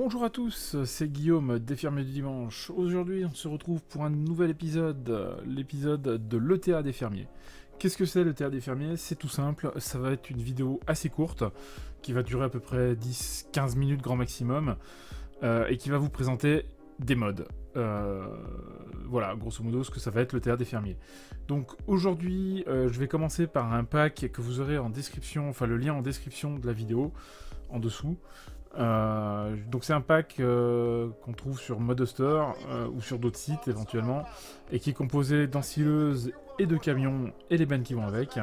Bonjour à tous, c'est Guillaume des Fermiers du Dimanche. Aujourd'hui, on se retrouve pour un nouvel épisode, l'épisode de l'ETA des Fermiers. Qu'est-ce que c'est l'ETA des Fermiers? C'est tout simple, ça va être une vidéo assez courte, qui va durer à peu près 10-15 minutes grand maximum, et qui va vous présenter des mods. Voilà, grosso modo, ce que ça va être l'ETA des Fermiers. Donc aujourd'hui, je vais commencer par un pack que vous aurez en description, enfin le lien en description de la vidéo, en dessous. Donc c'est un pack qu'on trouve sur Modster ou sur d'autres sites éventuellement, et qui est composé d'ensileuses et de camions et les bennes qui vont avec.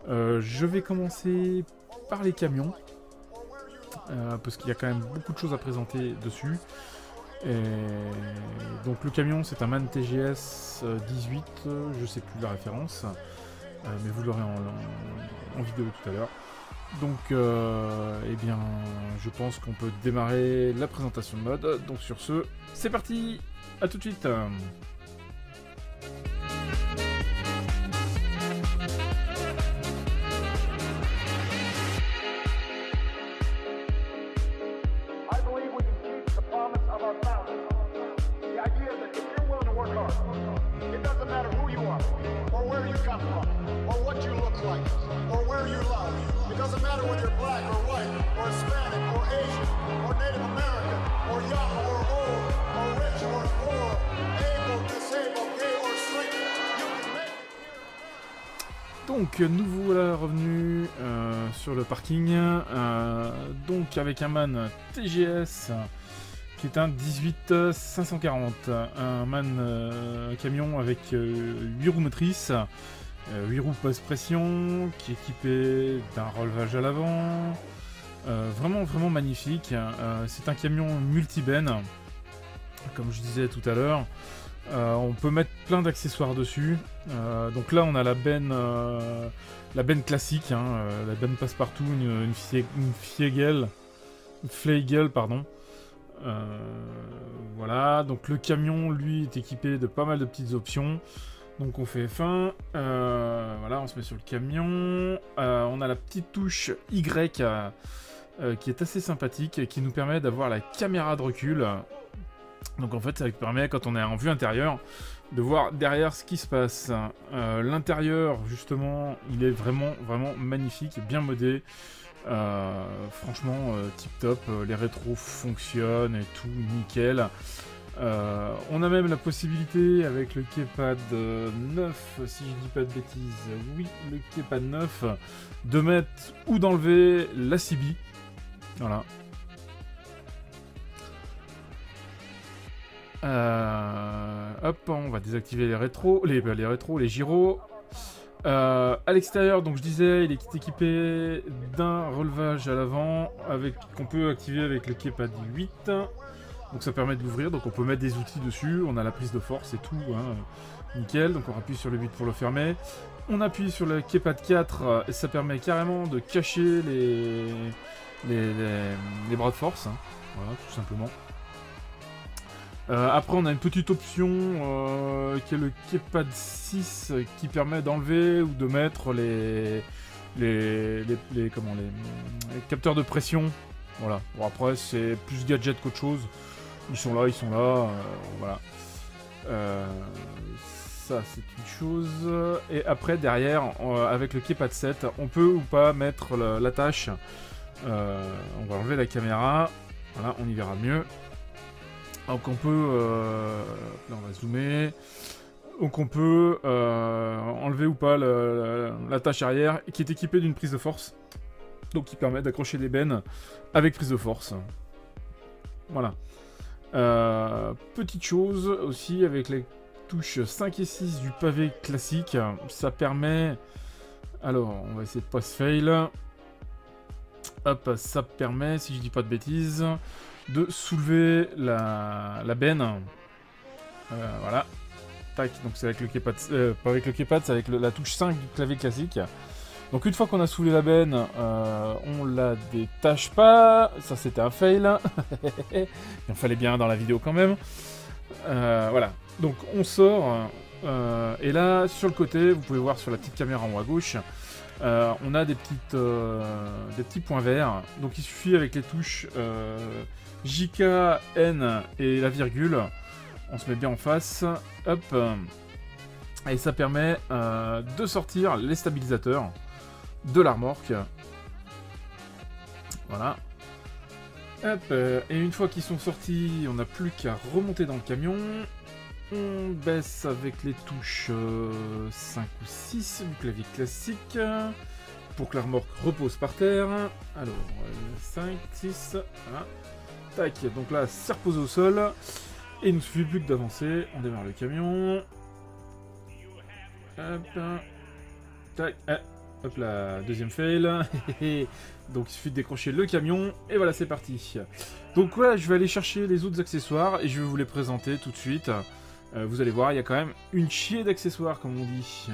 Je vais commencer par les camions, parce qu'il y a quand même beaucoup de choses à présenter dessus. Et donc le camion, c'est un MAN TGS 18, je sais plus la référence, mais vous l'aurez en vidéo tout à l'heure. Donc, eh bien, je pense qu'on peut démarrer la présentation de mode. Donc sur ce, c'est parti. À tout de suite. Donc nous voilà revenus sur le parking, donc avec un MAN TGS qui est un 18 540, un MAN camion avec 8 roues motrices, 8 roues post-pression, qui est équipé d'un relevage à l'avant, vraiment magnifique. C'est un camion multi-benne, comme je disais tout à l'heure. On peut mettre plein d'accessoires dessus. Donc là, on a la benne classique, hein, la benne passe-partout, une Flegel, pardon. Voilà, donc le camion, lui, est équipé de pas mal de petites options. Donc on fait fin. Voilà, on se met sur le camion. On a la petite touche Y qui est assez sympathique et qui nous permet d'avoir la caméra de recul. Donc en fait, ça permet, quand on est en vue intérieure, de voir derrière ce qui se passe. L'intérieur, justement, il est vraiment magnifique, bien modé. Franchement, tip top. Les rétros fonctionnent et tout, nickel. On a même la possibilité, avec le Keypad 9, si je dis pas de bêtises, oui, le Keypad 9, de mettre ou d'enlever la CB. Voilà. Hop, on va désactiver les rétros, les gyros. À l'extérieur, donc je disais, il est équipé d'un relevage à l'avant qu'on peut activer avec le Keypad 8. Donc ça permet de l'ouvrir, donc on peut mettre des outils dessus, on a la prise de force et tout, hein, nickel. Donc on appuie sur le 8 pour le fermer. On appuie sur le Keypad 4 et ça permet carrément de cacher les bras de force, hein. Voilà, tout simplement. Après on a une petite option qui est le Keypad 6 qui permet d'enlever ou de mettre les capteurs de pression. Voilà. Bon, après c'est plus gadget qu'autre chose. Ils sont là, voilà. Ça c'est une chose. Et après derrière, avec le Keypad 7, on peut ou pas mettre l'attache. On va enlever la caméra. Voilà, on y verra mieux. Donc on peut, là on va zoomer, donc on peut enlever ou pas la tâche arrière qui est équipée d'une prise de force, donc qui permet d'accrocher les bennes avec prise de force. Voilà. Petite chose aussi avec les touches 5 et 6 du pavé classique, ça permet, alors on va essayer de pas se fail, hop, ça permet, si je dis pas de bêtises, de soulever la benne. Voilà. Tac, donc c'est avec le Keypad, pas avec le Keypad, c'est avec la touche 5 du clavier classique. Donc une fois qu'on a soulevé la benne, on la détache pas. Ça c'était un fail. Il en fallait bien dans la vidéo quand même. Voilà. Donc on sort. Et là, sur le côté, vous pouvez voir sur la petite caméra en haut à gauche, on a des petits points verts. Donc il suffit avec les touches JK, N et la virgule, on se met bien en face, hop, et ça permet de sortir les stabilisateurs de la remorque. Voilà. Hop, et une fois qu'ils sont sortis, on n'a plus qu'à remonter dans le camion. On baisse avec les touches 5 ou 6 du clavier classique pour que la remorque repose par terre. Alors, 5, 6, voilà. Tac, donc là, c'est reposé au sol. Et il ne suffit plus que d'avancer. On démarre le camion. Hop. Tac, hop là, deuxième fail. Donc il suffit de décrocher le camion. Et voilà, c'est parti. Donc voilà, je vais aller chercher les autres accessoires et je vais vous les présenter tout de suite. Vous allez voir, il y a quand même une chier d'accessoires, comme on dit.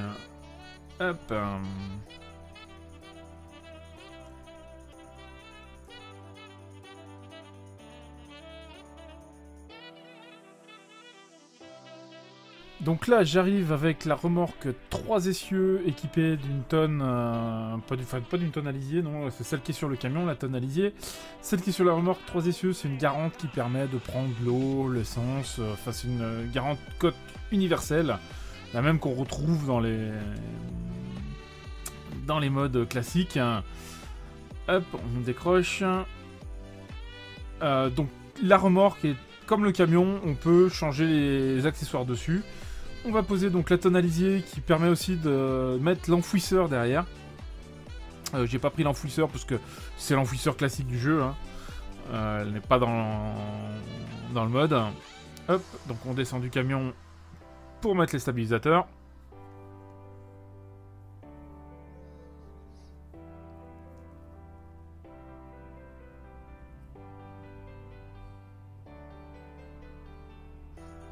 Hop. Donc là, j'arrive avec la remorque 3 essieux équipée d'une tonne... pas d'une tonne alisier, non, c'est celle qui est sur le camion, la tonne alisier. Celle qui est sur la remorque 3 essieux, c'est une garante qui permet de prendre l'eau, l'essence, enfin c'est une garante cote universelle, la même qu'on retrouve dans les modes classiques. Hop, on décroche. Donc la remorque est comme le camion, on peut changer les accessoires dessus. On va poser donc la tonne alisier qui permet aussi de mettre l'enfouisseur derrière. J'ai pas pris l'enfouisseur parce que c'est l'enfouisseur classique du jeu. Hein. Elle n'est pas dans le mode. Hop, donc on descend du camion pour mettre les stabilisateurs.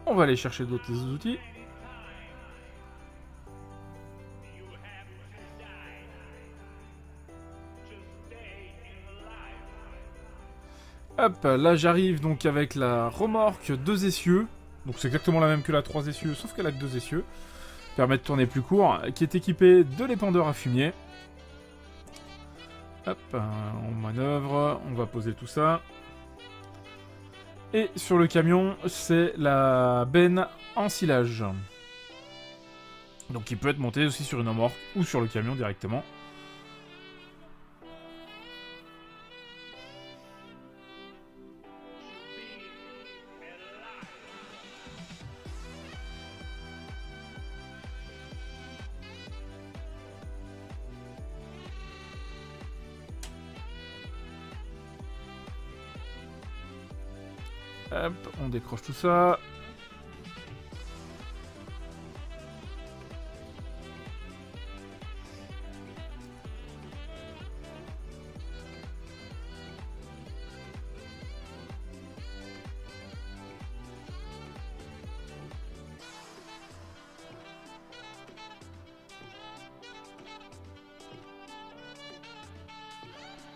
On va aller chercher d'autres outils. Hop, là j'arrive donc avec la remorque 2 essieux. Donc c'est exactement la même que la 3 essieux, sauf qu'elle a que 2 essieux. Permet de tourner plus court, qui est équipée de l'épandeur à fumier. Hop, on manœuvre, on va poser tout ça. Et sur le camion, c'est la benne en silage. Donc il peut être monté aussi sur une remorque ou sur le camion directement. Hop, on décroche tout ça.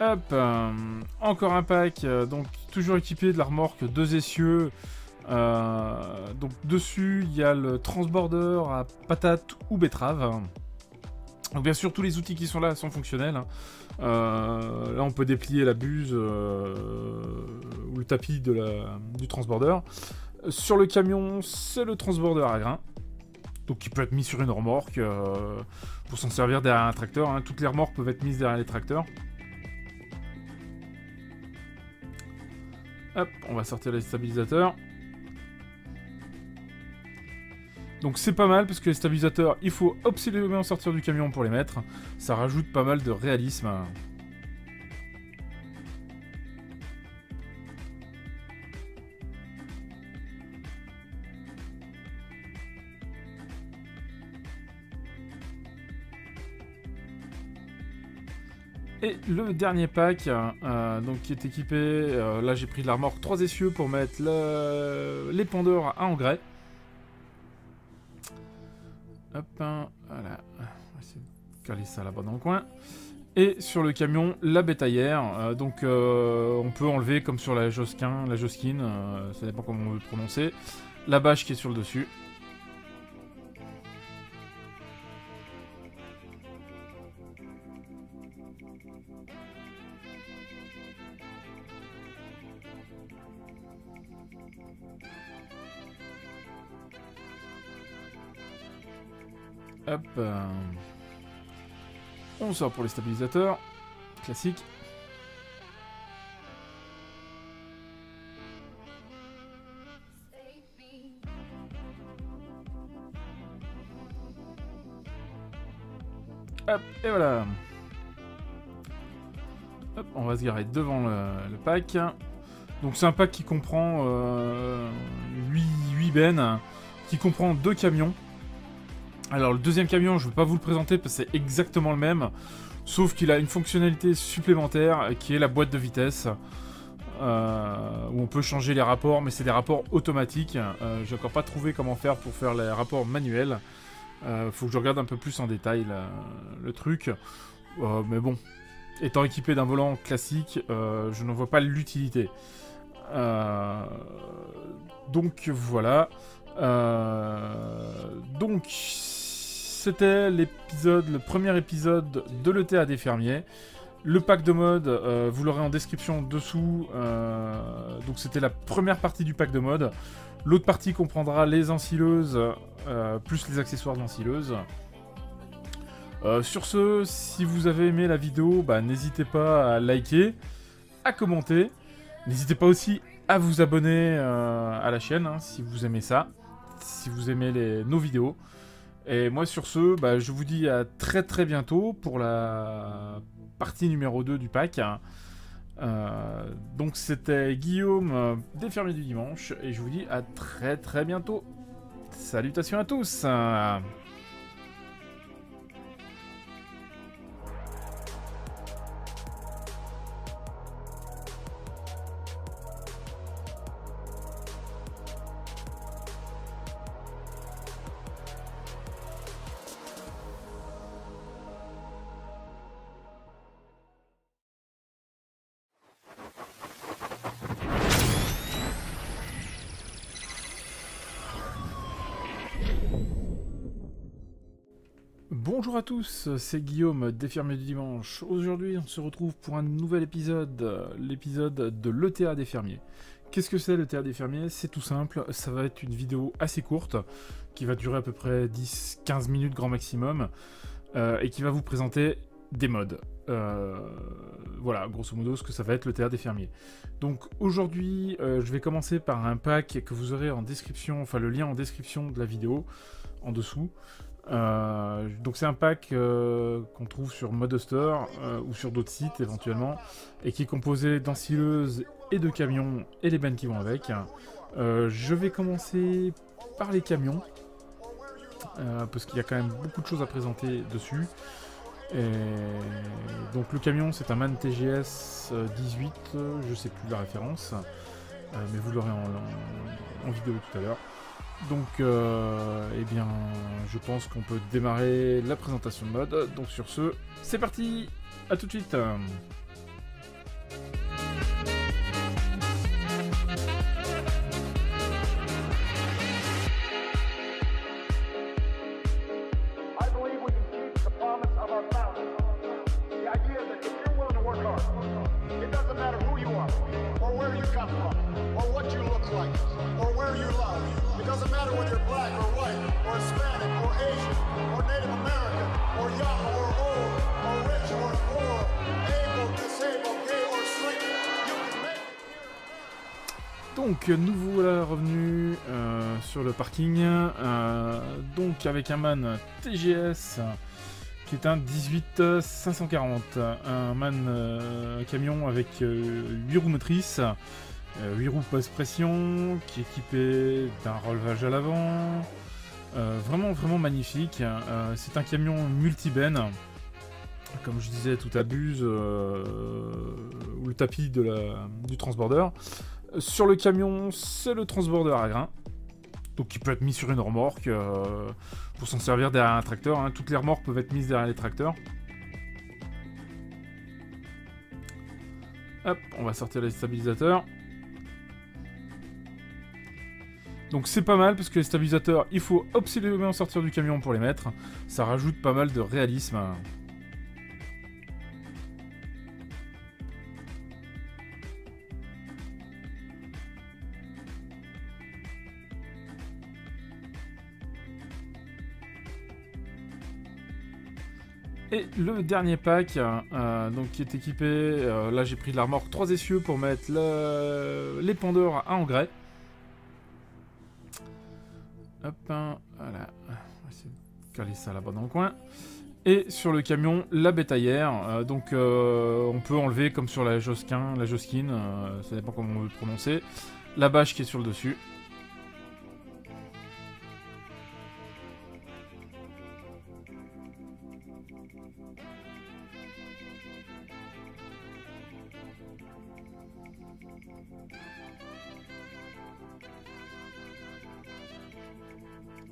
Hop, encore un pack, donc toujours équipé de la remorque 2 essieux. Donc dessus, il y a le transborder à patate ou betterave. Donc bien sûr, tous les outils qui sont là sont fonctionnels. Hein. Là, on peut déplier la buse ou le tapis du transborder. Sur le camion, c'est le transborder à grains. Donc qui peut être mis sur une remorque pour s'en servir derrière un tracteur. Hein. Toutes les remorques peuvent être mises derrière les tracteurs. Hop, on va sortir les stabilisateurs. Donc c'est pas mal parce que les stabilisateurs, il faut absolument sortir du camion pour les mettre. Ça rajoute pas mal de réalisme. Et le dernier pack, donc qui est équipé, là j'ai pris de la remorque 3 essieux pour mettre l'épandeur à engrais. Hop, voilà, on va essayer de caler ça là-bas dans le coin. Et sur le camion, la bétaillère, donc on peut enlever comme sur la Josquin, ça dépend comment on veut le prononcer, la bâche qui est sur le dessus. Hop. On sort pour les stabilisateurs. Classique. Hop, et voilà. Hop, on va se garer devant le pack. Donc c'est un pack qui comprend 8 bennes, qui comprend 2 camions. Alors le deuxième camion, je ne vais pas vous le présenter parce que c'est exactement le même, sauf qu'il a une fonctionnalité supplémentaire qui est la boîte de vitesse, où on peut changer les rapports, mais c'est des rapports automatiques. J'ai encore pas trouvé comment faire pour faire les rapports manuels. Faut que je regarde un peu plus en détail le truc. Mais bon, étant équipé d'un volant classique, je n'en vois pas l'utilité. Donc voilà. Donc c'était le premier épisode de l'ETA des fermiers. Le pack de mode, vous l'aurez en description dessous. Donc c'était la première partie du pack de mode. L'autre partie comprendra les ensileuses, plus les accessoires d'ensileuses. Sur ce, si vous avez aimé la vidéo, n'hésitez pas à liker, à commenter. N'hésitez pas aussi à vous abonner à la chaîne, si vous aimez ça, si vous aimez nos vidéos. Et moi sur ce, je vous dis à très très bientôt pour la partie numéro 2 du pack. Donc c'était Guillaume des Fermiers du Dimanche, et je vous dis à très très bientôt. Salutations à tous. Bonjour à tous, c'est Guillaume des Fermiers du Dimanche. Aujourd'hui, on se retrouve pour un nouvel épisode, l'épisode de l'ETA des fermiers. Qu'est-ce que c'est l'ETA des fermiers? C'est tout simple, ça va être une vidéo assez courte, qui va durer à peu près 10-15 minutes grand maximum, et qui va vous présenter des mods. Voilà, grosso modo, ce que ça va être l'ETA des fermiers. Donc aujourd'hui, je vais commencer par un pack que vous aurez en description, enfin le lien en description de la vidéo, en dessous. Donc c'est un pack qu'on trouve sur Modster ou sur d'autres sites éventuellement, et qui est composé d'ensileuses et de camions et les bennes qui vont avec. Je vais commencer par les camions, parce qu'il y a quand même beaucoup de choses à présenter dessus. Et donc le camion, c'est un MAN TGS 18, je sais plus la référence, mais vous l'aurez en vidéo tout à l'heure. Donc, eh bien, je pense qu'on peut démarrer la présentation de mode. Donc sur ce, c'est parti. À tout de suite. Donc nous voilà revenus sur le parking, donc avec un MAN TGS qui est un 18 540, un MAN camion avec 8 roues motrices, 8 roues post-pression, qui est équipé d'un relevage à l'avant, vraiment magnifique. C'est un camion multi-benne, comme je disais tout à Buse, ou le tapis du transborder. Sur le camion, c'est le transborder à grains, donc qui peut être mis sur une remorque pour s'en servir derrière un tracteur. Hein. Toutes les remorques peuvent être mises derrière les tracteurs. Hop, on va sortir les stabilisateurs. Donc c'est pas mal parce que les stabilisateurs, il faut absolument sortir du camion pour les mettre. Ça rajoute pas mal de réalisme. Et le dernier pack, donc qui est équipé, là j'ai pris de la remorque 3 essieux pour mettre l'épandeur à engrais. Hop, voilà. On va essayer de caler ça là-bas dans le coin. Et sur le camion, la bétaillère. Donc on peut enlever comme sur la Josquin, ça dépend comment on veut le prononcer. La bâche qui est sur le dessus.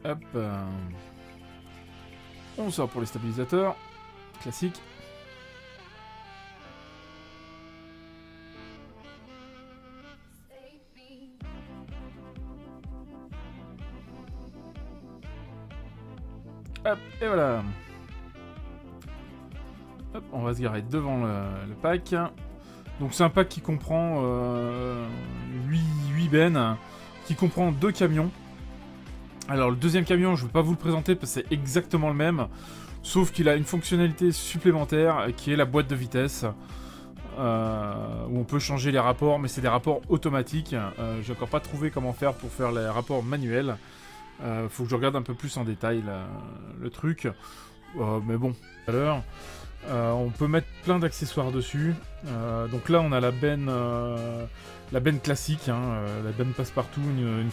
Hop. On sort pour les stabilisateurs. Classique. Hop, et voilà. Hop, on va se garer devant le pack. Donc c'est un pack qui comprend 8 bennes, qui comprend 2 camions. Alors le deuxième camion, je ne vais pas vous le présenter parce que c'est exactement le même, sauf qu'il a une fonctionnalité supplémentaire qui est la boîte de vitesse, où on peut changer les rapports, mais c'est des rapports automatiques. J'ai encore pas trouvé comment faire pour faire les rapports manuels. Faut que je regarde un peu plus en détail le truc. Mais bon, tout à l'heure. On peut mettre plein d'accessoires dessus. Donc là, on a la benne classique, hein, la benne passe-partout, une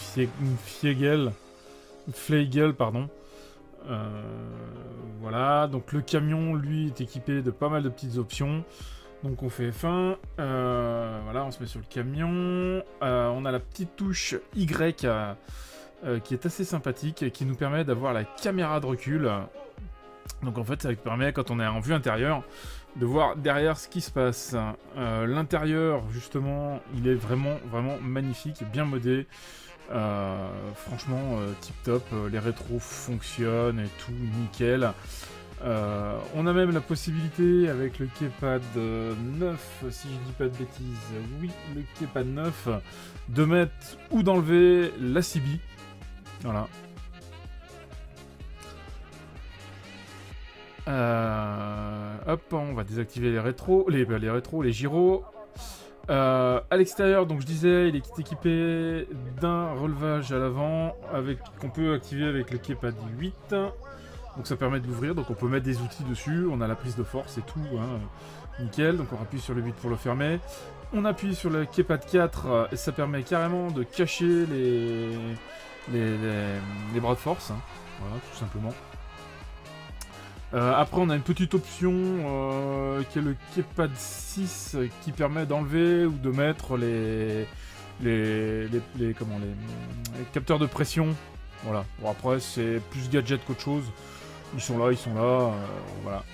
Flegel, pardon. Voilà, donc le camion, lui, est équipé de pas mal de petites options. Donc on fait F1, voilà, on se met sur le camion. On a la petite touche Y qui est assez sympathique et qui nous permet d'avoir la caméra de recul. Donc en fait, ça permet, quand on est en vue intérieure, de voir derrière ce qui se passe. L'intérieur, justement, il est vraiment magnifique et bien modé. Franchement, tip top, les rétros fonctionnent et tout, nickel. On a même la possibilité avec le Keypad 9, si je dis pas de bêtises, oui, le Keypad 9, de mettre ou d'enlever la CB. Voilà. Hop, on va désactiver les rétros, les gyros. À l'extérieur, donc je disais, il est équipé d'un relevage à l'avant qu'on peut activer avec le Keypad 8. Donc ça permet de l'ouvrir, donc on peut mettre des outils dessus, on a la prise de force et tout, hein, nickel. Donc on appuie sur le 8 pour le fermer. On appuie sur le Keypad 4 et ça permet carrément de cacher les bras de force, hein. Voilà, tout simplement. Après, on a une petite option qui est le Keypad 6 qui permet d'enlever ou de mettre les capteurs de pression. Voilà. Bon, après, c'est plus gadget qu'autre chose. Ils sont là. Voilà.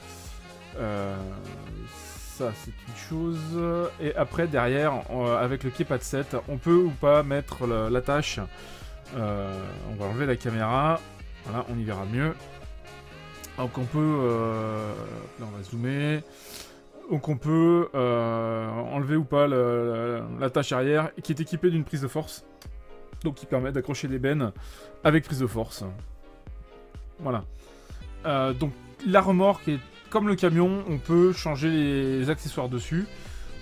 Ça, c'est une chose. Et après, derrière, avec le Keypad 7, on peut ou pas mettre l'attache. On va enlever la caméra. Voilà, on y verra mieux. Donc on peut, là on va zoomer, donc on peut enlever ou pas la tâche arrière qui est équipée d'une prise de force, donc qui permet d'accrocher les bennes avec prise de force. Voilà. Donc la remorque est comme le camion, on peut changer les accessoires dessus.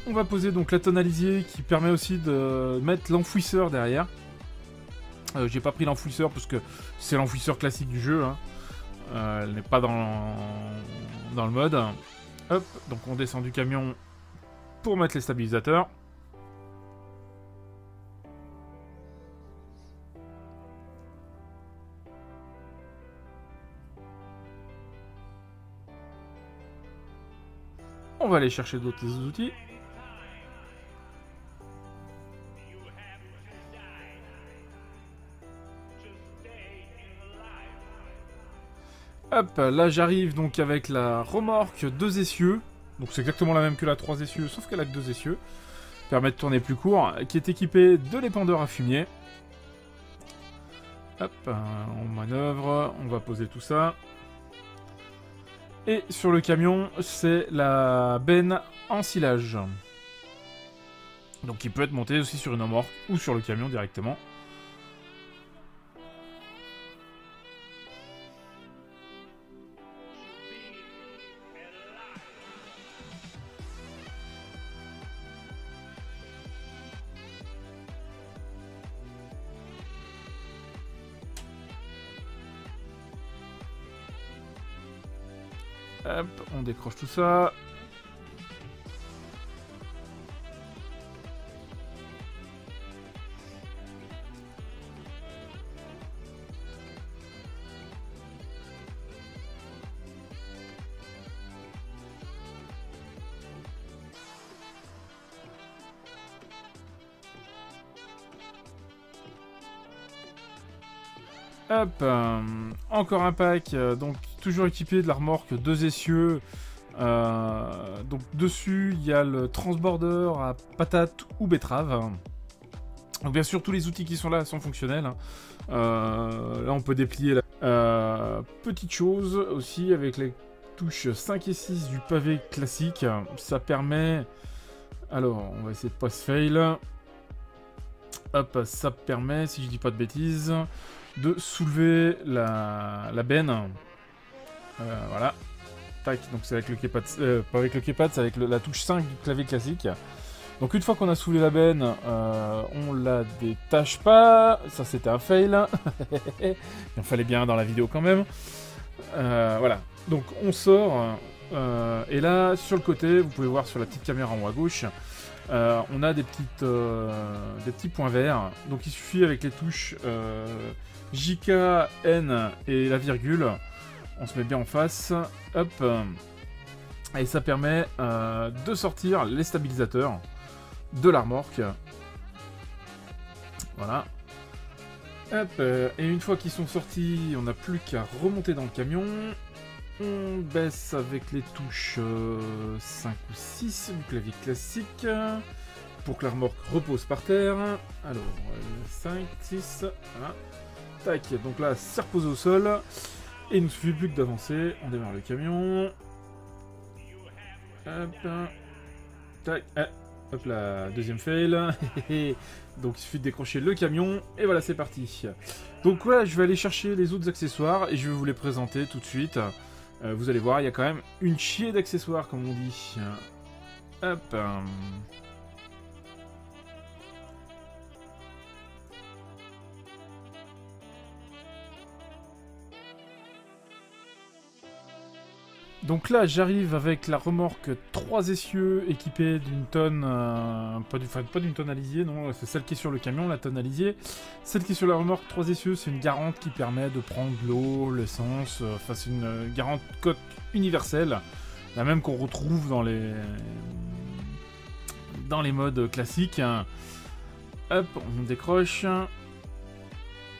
On va poser donc la tonalisier qui permet aussi de mettre l'enfouisseur derrière. J'ai pas pris l'enfouisseur parce que c'est l'enfouisseur classique du jeu, hein. Elle n'est pas dans le mode. Hop, donc on descend du camion pour mettre les stabilisateurs. On va aller chercher d'autres outils. Hop, là j'arrive donc avec la remorque 2 essieux. Donc c'est exactement la même que la 3 essieux, sauf qu'elle a que 2 essieux. Permet de tourner plus court, qui est équipée de l'épandeur à fumier. Hop, on manœuvre, on va poser tout ça. Et sur le camion, c'est la benne en silage. Donc qui peut être montée aussi sur une remorque ou sur le camion directement. Hop, on décroche tout ça. Hop, encore un pack, donc toujours équipé de la remorque 2 essieux. Donc dessus, il y a le transborder à patate ou betterave. Donc bien sûr, tous les outils qui sont là sont fonctionnels. Hein. Là, on peut déplier la petite chose aussi avec les touches 5 et 6 du pavé classique. Ça permet... Alors, on va essayer de pas se fail. Hop, ça permet, si je dis pas de bêtises, de soulever la benne. Voilà. Tac, donc c'est avec le keypad, pas avec le keypad, c'est avec la touche 5 du clavier classique. Donc une fois qu'on a soulevé la benne, on la détache pas. Ça c'était un fail. Il en fallait bien dans la vidéo quand même. Voilà. Donc on sort. Et là, sur le côté, vous pouvez voir sur la petite caméra en haut à gauche, on a des petits points verts. Donc il suffit avec les touches JK, N et la virgule. On se met bien en face. Hop. Et ça permet de sortir les stabilisateurs de la remorque. Voilà. Hop. Et une fois qu'ils sont sortis, on n'a plus qu'à remonter dans le camion. On baisse avec les touches 5 ou 6 du clavier classique pour que la remorque repose par terre. Alors, 5, 6, voilà. Tac, donc là, c'est reposé au sol. Et il ne suffit plus que d'avancer. On démarre le camion. Hop. Tac. Hop là, deuxième fail. Donc il suffit de décrocher le camion. Et voilà, c'est parti. Donc voilà, je vais aller chercher les autres accessoires et je vais vous les présenter tout de suite. Vous allez voir, il y a quand même une chier d'accessoires, comme on dit. Hop. Donc là, j'arrive avec la remorque 3 essieux équipée d'une tonne... pas d'une tonne alizée, non, c'est celle qui est sur le camion, la tonne alizée. Celle qui est sur la remorque 3 essieux, c'est une garante qui permet de prendre l'eau, l'essence, enfin c'est une garante coque universelle, la même qu'on retrouve dans les modes classiques. Hop, on décroche.